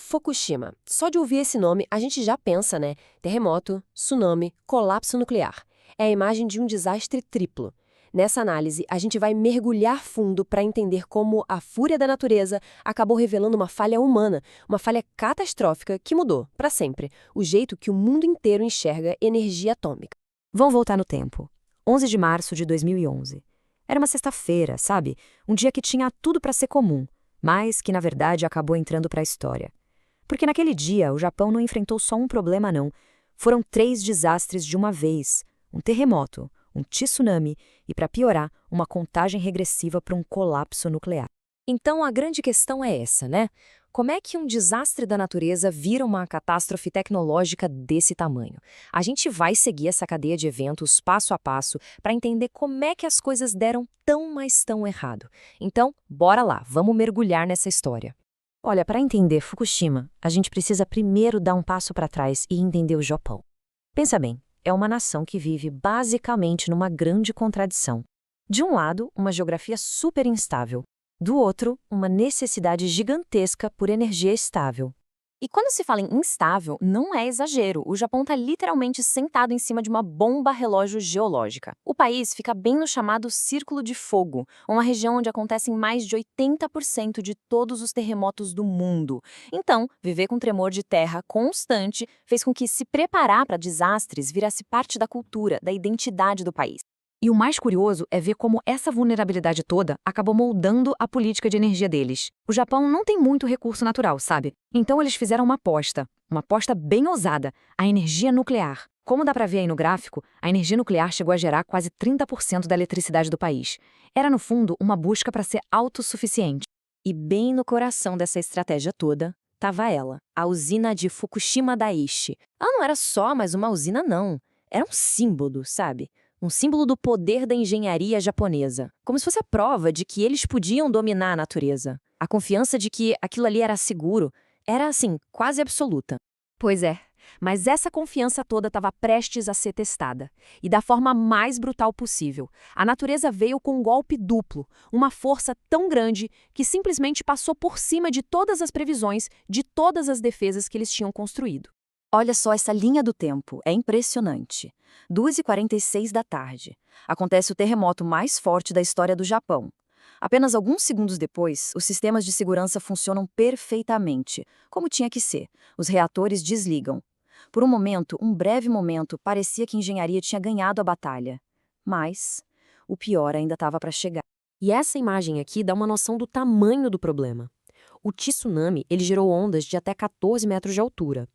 Fukushima. Só de ouvir esse nome, a gente já pensa, né? Terremoto, tsunami, colapso nuclear. É a imagem de um desastre triplo. Nessa análise, a gente vai mergulhar fundo para entender como a fúria da natureza acabou revelando uma falha humana, uma falha catastrófica que mudou, para sempre, o jeito que o mundo inteiro enxerga energia atômica. Vamos voltar no tempo. 11 de março de 2011. Era uma sexta-feira, sabe? Um dia que tinha tudo para ser comum, mas que, na verdade, acabou entrando para a história. Porque naquele dia, o Japão não enfrentou só um problema, não. Foram 3 desastres de uma vez. Um terremoto, um tsunami e, para piorar, uma contagem regressiva para um colapso nuclear. Então, a grande questão é essa, né? Como é que um desastre da natureza vira uma catástrofe tecnológica desse tamanho? A gente vai seguir essa cadeia de eventos passo a passo para entender como é que as coisas deram tão, mas tão errado. Então, bora lá, vamos mergulhar nessa história. Olha, para entender Fukushima, a gente precisa primeiro dar um passo para trás e entender o Japão. Pensa bem, é uma nação que vive basicamente numa grande contradição. De um lado, uma geografia super instável. Do outro, uma necessidade gigantesca por energia estável. E quando se fala em instável, não é exagero. O Japão está literalmente sentado em cima de uma bomba relógio geológica. O país fica bem no chamado Círculo de Fogo, uma região onde acontecem mais de 80% de todos os terremotos do mundo. Então, viver com tremor de terra constante fez com que se preparar para desastres virasse parte da cultura, da identidade do país. E o mais curioso é ver como essa vulnerabilidade toda acabou moldando a política de energia deles. O Japão não tem muito recurso natural, sabe? Então eles fizeram uma aposta bem ousada, a energia nuclear. Como dá pra ver aí no gráfico, a energia nuclear chegou a gerar quase 30% da eletricidade do país. Era, no fundo, uma busca para ser autossuficiente. E bem no coração dessa estratégia toda, estava ela, a usina de Fukushima Daiichi. Ela não era só mais uma usina, não. Era um símbolo, sabe? Um símbolo do poder da engenharia japonesa, como se fosse a prova de que eles podiam dominar a natureza. A confiança de que aquilo ali era seguro era, assim, quase absoluta. Pois é, mas essa confiança toda estava prestes a ser testada, e da forma mais brutal possível. A natureza veio com um golpe duplo, uma força tão grande que simplesmente passou por cima de todas as previsões, de todas as defesas que eles tinham construído. Olha só essa linha do tempo, é impressionante. 2h46 da tarde. Acontece o terremoto mais forte da história do Japão. Apenas alguns segundos depois, os sistemas de segurança funcionam perfeitamente, como tinha que ser. Os reatores desligam. Por um momento, um breve momento, parecia que a engenharia tinha ganhado a batalha. Mas o pior ainda estava para chegar. E essa imagem aqui dá uma noção do tamanho do problema. O tsunami, ele gerou ondas de até 14 metros de altura.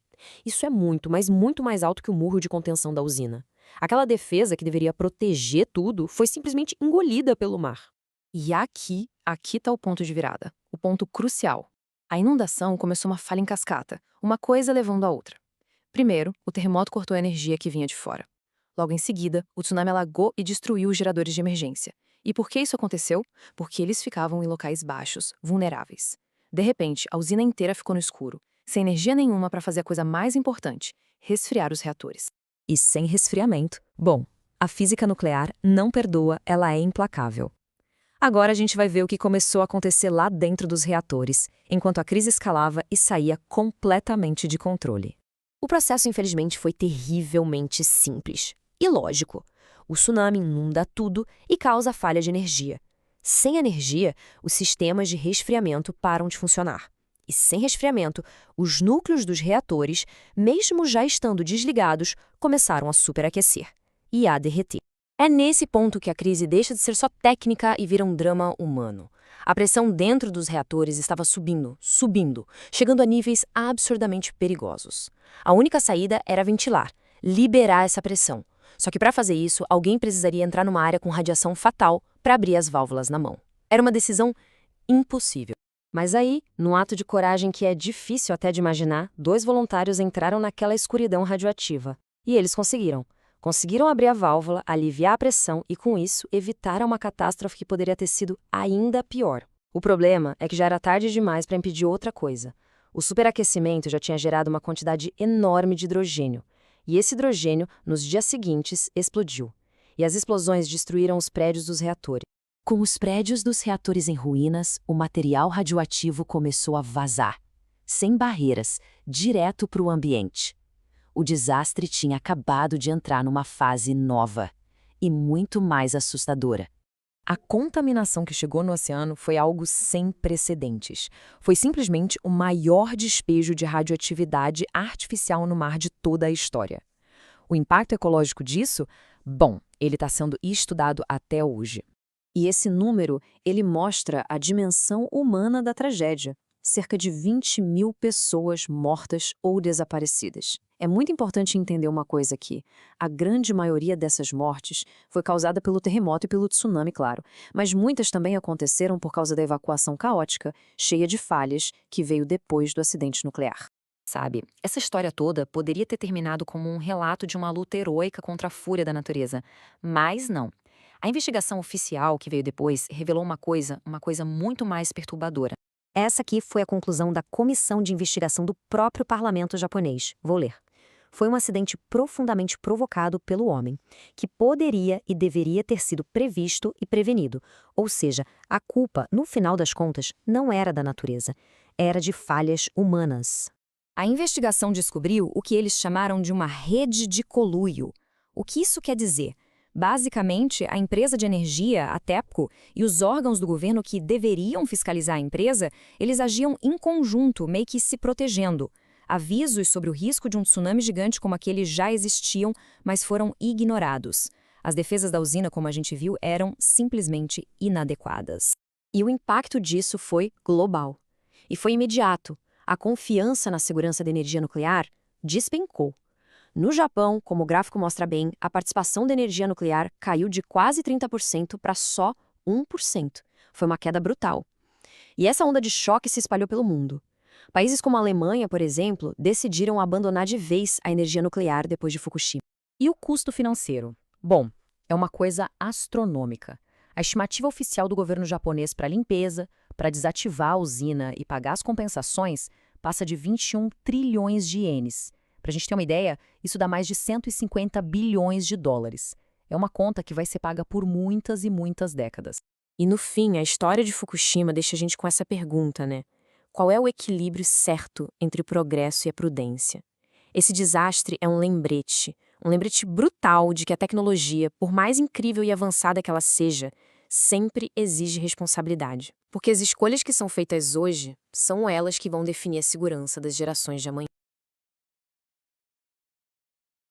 Isso é muito, mas muito mais alto que o muro de contenção da usina. Aquela defesa que deveria proteger tudo foi simplesmente engolida pelo mar. E aqui está o ponto de virada, o ponto crucial. A inundação começou uma falha em cascata, uma coisa levando a outra. Primeiro, o terremoto cortou a energia que vinha de fora. Logo em seguida, o tsunami alagou e destruiu os geradores de emergência. E por que isso aconteceu? Porque eles ficavam em locais baixos, vulneráveis. De repente, a usina inteira ficou no escuro, sem energia nenhuma para fazer a coisa mais importante, resfriar os reatores. E sem resfriamento, bom, a física nuclear não perdoa, ela é implacável. Agora a gente vai ver o que começou a acontecer lá dentro dos reatores, enquanto a crise escalava e saía completamente de controle. O processo, infelizmente, foi terrivelmente simples. E lógico. O tsunami inunda tudo e causa falha de energia. Sem energia, os sistemas de resfriamento param de funcionar. E sem resfriamento, os núcleos dos reatores, mesmo já estando desligados, começaram a superaquecer e a derreter. É nesse ponto que a crise deixa de ser só técnica e vira um drama humano. A pressão dentro dos reatores estava subindo, chegando a níveis absurdamente perigosos. A única saída era ventilar, liberar essa pressão. Só que para fazer isso, alguém precisaria entrar numa área com radiação fatal para abrir as válvulas na mão. Era uma decisão impossível. Mas aí, num ato de coragem que é difícil até de imaginar, 2 voluntários entraram naquela escuridão radioativa. E eles conseguiram. Conseguiram abrir a válvula, aliviar a pressão e, com isso, evitar uma catástrofe que poderia ter sido ainda pior. O problema é que já era tarde demais para impedir outra coisa. O superaquecimento já tinha gerado uma quantidade enorme de hidrogênio. E esse hidrogênio, nos dias seguintes, explodiu. E as explosões destruíram os prédios dos reatores. Com os prédios dos reatores em ruínas, o material radioativo começou a vazar. sem barreiras, direto para o ambiente. O desastre tinha acabado de entrar numa fase nova e muito mais assustadora. A contaminação que chegou no oceano foi algo sem precedentes. Foi simplesmente o maior despejo de radioatividade artificial no mar de toda a história. O impacto ecológico disso? Bom, ele está sendo estudado até hoje. E esse número, ele mostra a dimensão humana da tragédia. Cerca de 20.000 pessoas mortas ou desaparecidas. É muito importante entender uma coisa aqui. A grande maioria dessas mortes foi causada pelo terremoto e pelo tsunami, claro, mas muitas também aconteceram por causa da evacuação caótica, cheia de falhas, que veio depois do acidente nuclear. Sabe, essa história toda poderia ter terminado como um relato de uma luta heróica contra a fúria da natureza, mas não. A investigação oficial que veio depois revelou uma coisa muito mais perturbadora. Essa aqui foi a conclusão da comissão de investigação do próprio parlamento japonês. Vou ler. Foi um acidente profundamente provocado pelo homem, que poderia e deveria ter sido previsto e prevenido. Ou seja, a culpa, no final das contas, não era da natureza, era de falhas humanas. A investigação descobriu o que eles chamaram de uma rede de conluio. O que isso quer dizer? Basicamente, a empresa de energia, a TEPCO, e os órgãos do governo que deveriam fiscalizar a empresa, eles agiam em conjunto, meio que se protegendo. Avisos sobre o risco de um tsunami gigante como aquele já existiam, mas foram ignorados. As defesas da usina, como a gente viu, eram simplesmente inadequadas. E o impacto disso foi global. E foi imediato. A confiança na segurança da energia nuclear despencou. No Japão, como o gráfico mostra bem, a participação da energia nuclear caiu de quase 30% para só 1%. Foi uma queda brutal. E essa onda de choque se espalhou pelo mundo. Países como a Alemanha, por exemplo, decidiram abandonar de vez a energia nuclear depois de Fukushima. E o custo financeiro? Bom, é uma coisa astronômica. A estimativa oficial do governo japonês para limpeza, para desativar a usina e pagar as compensações, passa de 21 trilhões de ienes. Para a gente ter uma ideia, isso dá mais de 150 bilhões de dólares. É uma conta que vai ser paga por muitas e muitas décadas. E no fim, a história de Fukushima deixa a gente com essa pergunta, né? Qual é o equilíbrio certo entre o progresso e a prudência? Esse desastre é um lembrete brutal de que a tecnologia, por mais incrível e avançada que ela seja, sempre exige responsabilidade. Porque as escolhas que são feitas hoje são elas que vão definir a segurança das gerações de amanhã.